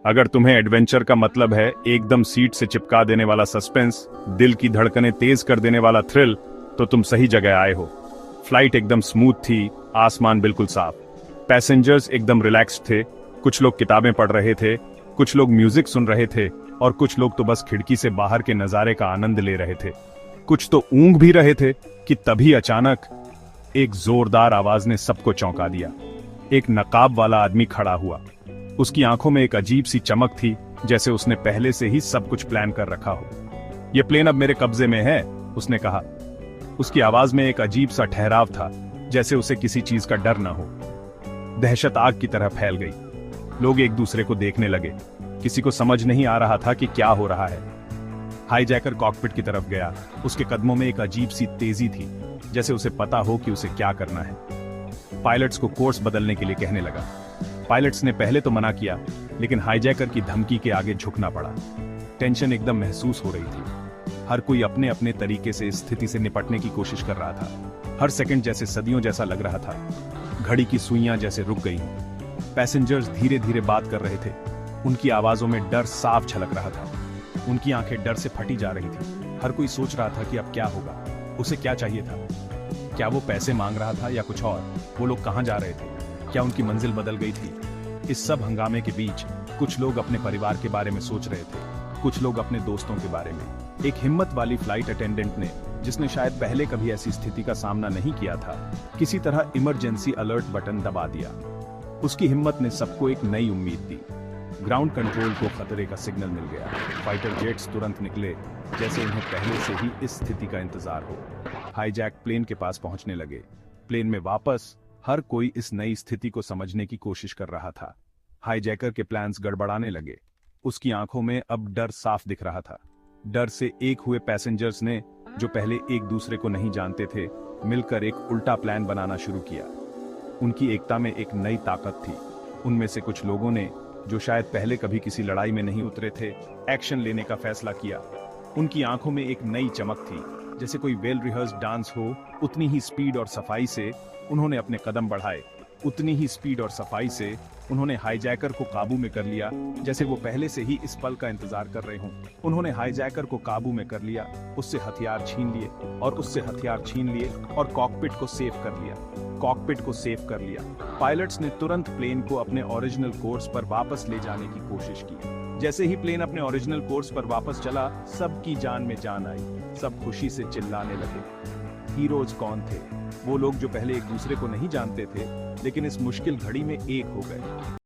अगर तुम्हें एडवेंचर का मतलब है एकदम सीट से चिपका देने वाला सस्पेंस, दिल की धड़कनें तेज कर देने वाला थ्रिल, तो तुम सही जगह आए हो। फ्लाइट एकदम स्मूथ थी, आसमान बिल्कुल साफ, पैसेंजर्स एकदम रिलैक्स्ड थे। कुछ लोग किताबें पढ़ रहे थे, कुछ लोग म्यूजिक सुन रहे थे और कुछ लोग तो बस खिड़की से बाहर के नजारे का आनंद ले रहे थे। कुछ तो ऊँघ भी रहे थे कि तभी अचानक एक जोरदार आवाज ने सबको चौंका दिया। एक नकाब वाला आदमी खड़ा हुआ। उसकी आंखों में एक अजीब सी चमक थी, जैसे उसने पहले से ही सब कुछ प्लान कर रखा हो। यह प्लेन अब मेरे कब्जे में है, उसने कहा। उसकी आवाज में एक अजीब सा ठहराव था, जैसे उसे किसी चीज का डर न हो। दहशत आग की तरह फैल गई। लोग एक दूसरे को देखने लगे। किसी को समझ नहीं आ रहा था कि क्या हो रहा है। हाईजैकर कॉकपिट की तरफ गया। उसके कदमों में एक अजीब सी तेजी थी, जैसे उसे पता हो कि उसे क्या करना है। पायलट्स को कोर्स बदलने के लिए कहने लगा। पायलट्स ने पहले तो मना किया, लेकिन हाईजैकर की धमकी के आगे झुकना पड़ा। टेंशन एकदम महसूस हो रही थी। हर कोई अपने अपने तरीके से इस स्थिति से निपटने की कोशिश कर रहा था। हर सेकंड जैसे सदियों जैसा लग रहा था। घड़ी की सुइयां जैसे रुक गई। पैसेंजर्स धीरे धीरे बात कर रहे थे। उनकी आवाजों में डर साफ झलक रहा था। उनकी आंखें डर से फटी जा रही थी। हर कोई सोच रहा था कि अब क्या होगा। उसे क्या चाहिए था? क्या वो पैसे मांग रहा था या कुछ और? वो लोग कहां जा रहे थे? क्या उनकी मंजिल बदल गई थी? इस सब हंगामे के बीच कुछ लोग अपने परिवार के बारे में सोच रहे थे, कुछ लोग अपने दोस्तों के बारे में। एक हिम्मत वाली फ्लाइट अटेंडेंट ने, जिसने शायद पहले कभी ऐसी स्थिति का सामना नहीं किया था, किसी तरह इमरजेंसी अलर्ट बटन दबा दिया। उसकी हिम्मत ने सबको एक नई उम्मीद दी। ग्राउंड कंट्रोल को खतरे का सिग्नल मिल गया। फाइटर जेट्स तुरंत निकले, जैसे उन्हें पहले से ही इस स्थिति का इंतजार हो। हाईजैक प्लेन के पास पहुंचने लगे। प्लेन में वापस हर कोई इस नई स्थिति को समझने की कोशिश कर रहा था। हाईजैकर के प्लान्स गड़बड़ाने लगे। उसकी आंखों में अब डर साफ दिख रहा था। डर से एक हुए पैसेंजर्स ने, जो पहले एक दूसरे को नहीं जानते थे, मिलकर एक उल्टा प्लान बनाना शुरू किया। उनकी एकता में एक नई ताकत थी। उनमें से कुछ लोगों ने, जो शायद पहले कभी किसी लड़ाई में नहीं उतरे थे, एक्शन लेने का फैसला किया। उनकी आंखों में एक नई चमक थी, जैसे कोई वेल रिहर्स्ड डांस हो। उतनी ही स्पीड और सफाई से उन्होंने अपने कदम बढ़ाए। उतनी ही स्पीड और सफाई से उन्होंने हाईजैकर को काबू में कर लिया, जैसे वो पहले से ही इस पल का इंतजार कर रहे हों। उन्होंने हाईजैकर को काबू में कर लिया, उससे हथियार छीन लिए और उससे हथियार छीन लिए और कॉकपिट को सेव कर लिया। कॉकपिट को सेव कर लिया। पायलट्स ने तुरंत प्लेन को अपने ओरिजिनल कोर्स पर वापस ले जाने की कोशिश की। जैसे ही प्लेन अपने ओरिजिनल कोर्स पर वापस चला, सबकी जान में जान आई। सब खुशी से चिल्लाने लगे। हीरोज कौन थे? वो लोग जो पहले एक दूसरे को नहीं जानते थे, लेकिन इस मुश्किल घड़ी में एक हो गए।